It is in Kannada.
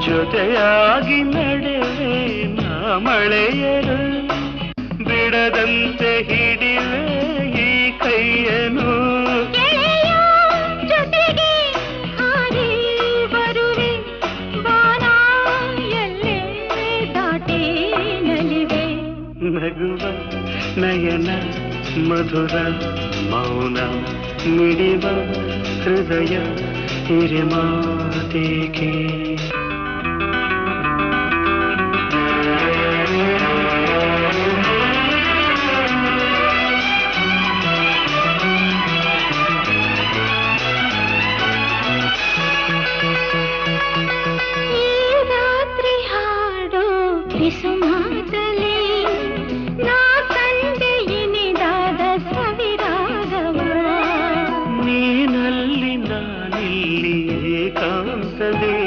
ಜೊತೆಯಾಗಿ ನಡೆವೆ ನಾ ಮಳೆಯರು ಬಿಡದಂತೆ ಹಿಡಿವೆ ಈ ಕೈಯನು ಜೊತೆಗೆ ಹಾರಿ ಬರುವೆ ಬಾನ ಎಲ್ಲೇ ದಾಟಿ ನಲಿವೆ ನಗುವ ನಯನ ಮಧುರ ಮೌನ ಮಿಡಿವ ಹೃದಯ ಹಿರಿಮಾತೇಕೆ